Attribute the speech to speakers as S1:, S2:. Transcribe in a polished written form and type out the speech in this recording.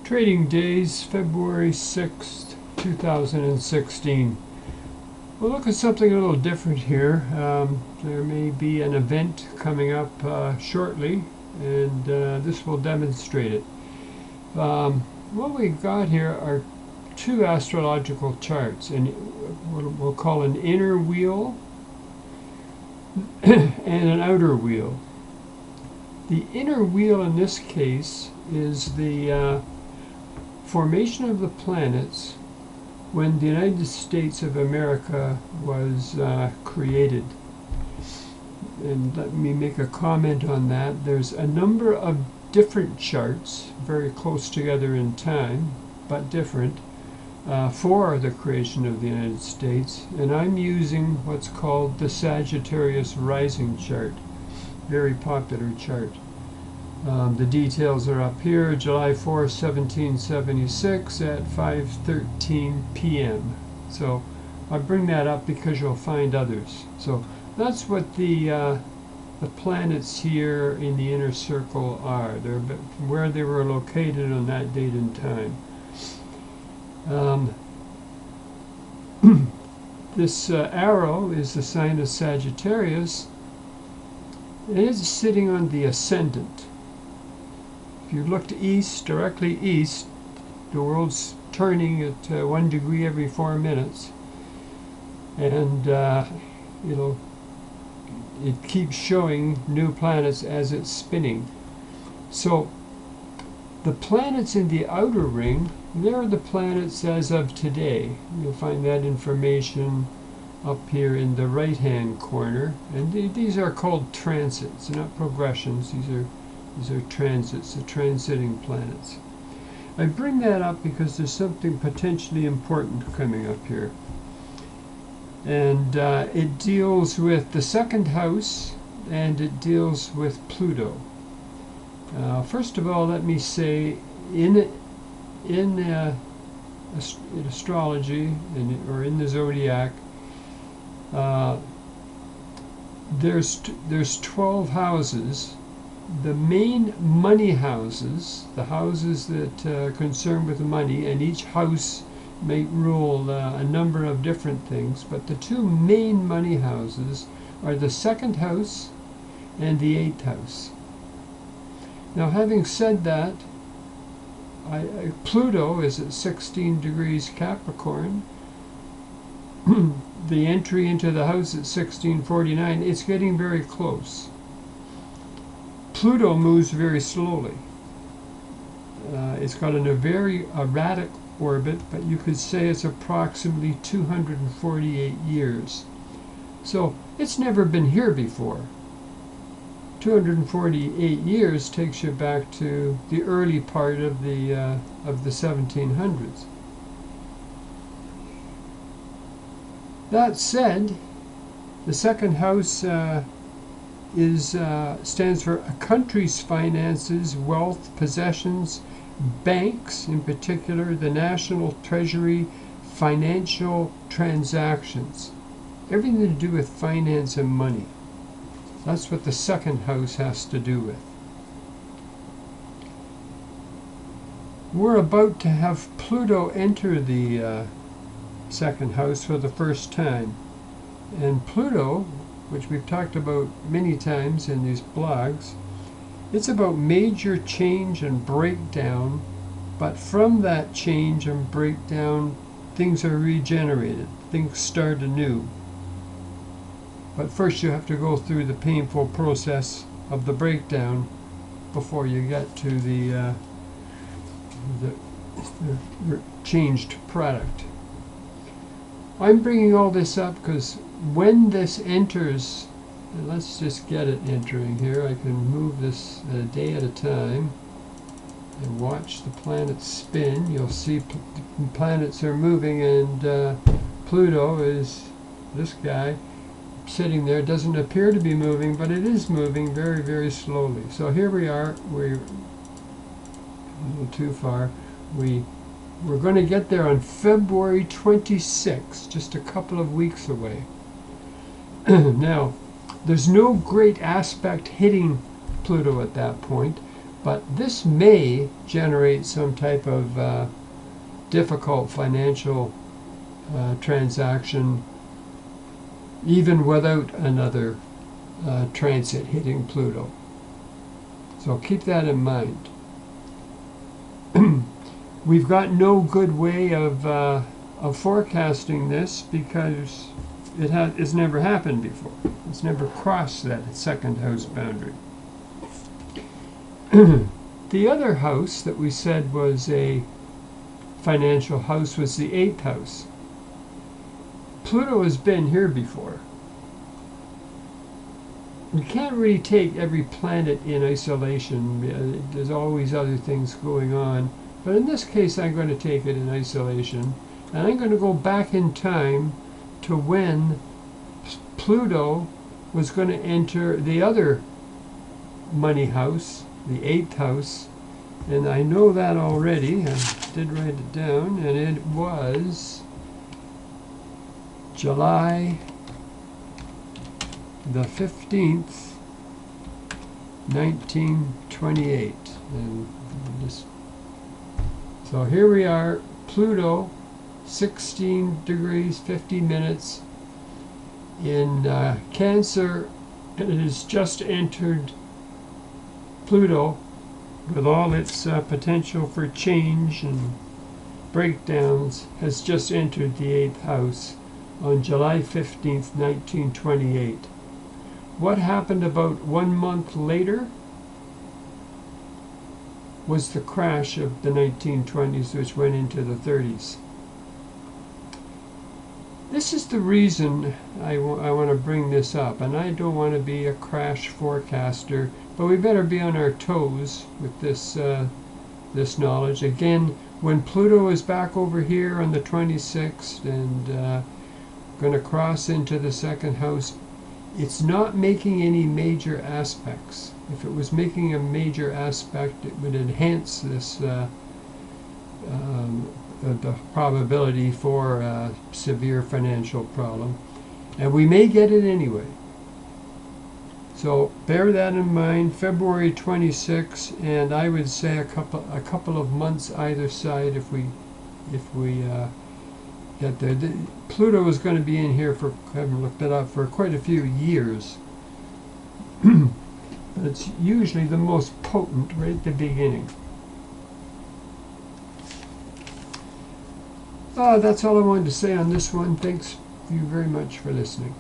S1: Trading days, February 6th, 2016. We'll look at something a little different here. There may be an event coming up shortly, and this will demonstrate it. What we've got here are two astrological charts, and what we'll call an inner wheel and an outer wheel. The inner wheel in this case is the formation of the planets when the United States of America was created. And let me make a comment on that. There's a number of different charts, very close together in time, but different, for the creation of the United States. And I'm using what's called the Sagittarius rising chart, very popular chart. The details are up here, July 4, 1776 at 5:13 p.m. So I bring that up because you'll find others. So that's what the planets here in the inner circle are. They're where they were located on that date and time. This arrow is the sign of Sagittarius, and it's sitting on the ascendant. If you look to east, directly east, the world's turning at 1 degree every 4 minutes, and it keeps showing new planets as it's spinning. So the planets in the outer ring, they're the planets as of today. You'll find that information up here in the right hand corner, and these are called transits, not progressions. These are transits, the transiting planets. I bring that up because there's something potentially important coming up here. And it deals with the second house, and it deals with Pluto. First of all, let me say, in astrology, or in the zodiac, there's 12 houses. The main money houses, the houses that are concerned with money, and each house may rule a number of different things, but the two main money houses are the second house and the 8th house. Now, having said that, Pluto is at 16 degrees Capricorn. The entry into the house at 1649, it's getting very close. Pluto moves very slowly. It's got a very erratic orbit, but you could say it's approximately 248 years. So it's never been here before. 248 years takes you back to the early part of the 1700s. That said, the second house stands for a country's finances, wealth, possessions, banks, in particular, the national treasury, financial transactions. Everything to do with finance and money. That's what the second house has to do with. We're about to have Pluto enter the second house for the first time. And Pluto, which we've talked about many times in these blogs, it's about major change and breakdown, but from that change and breakdown, things are regenerated, things start anew. But first you have to go through the painful process of the breakdown before you get to the changed product. I'm bringing all this up because when this enters, let's just get it entering here. I can move this a day at a time and watch the planets spin. You'll see planets are moving, and Pluto is this guy sitting there. Doesn't appear to be moving, but it is moving very, very slowly. So here we are. We're a little too far. We're going to get there on February 26th, just a couple of weeks away. Now, there's no great aspect hitting Pluto at that point, But this may generate some type of difficult financial transaction even without another transit hitting Pluto. So keep that in mind. We've got no good way of forecasting this because it's never happened before. It's never crossed that second house boundary. The other house that we said was a financial house was the 8th house. Pluto has been here before. You can't really take every planet in isolation. There's always other things going on. But in this case, I'm going to take it in isolation. And I'm going to go back in time to when Pluto was going to enter the other money house, the 8th house. And I know that already. I did write it down. And it was July the 15th, 1928. And so here we are, Pluto, 16 degrees, 50 minutes in Cancer, and it has just entered Pluto with all its potential for change and breakdowns, has just entered the 8th house on July 15th, 1928. What happened about 1 month later was the crash of the 1920s, which went into the 30s. This is the reason I want to bring this up, and I don't want to be a crash forecaster, but we better be on our toes with this this knowledge. Again, when Pluto is back over here on the 26th and going to cross into the second house, it's not making any major aspects. If it was making a major aspect, it would enhance this the probability for a severe financial problem, and we may get it anyway. So bear that in mind. February 26, and I would say a couple of months either side if we get there. Pluto is going to be in here for, I haven't looked it up, for quite a few years. But it's usually the most potent right at the beginning. That's all I wanted to say on this one. Thanks you very much for listening.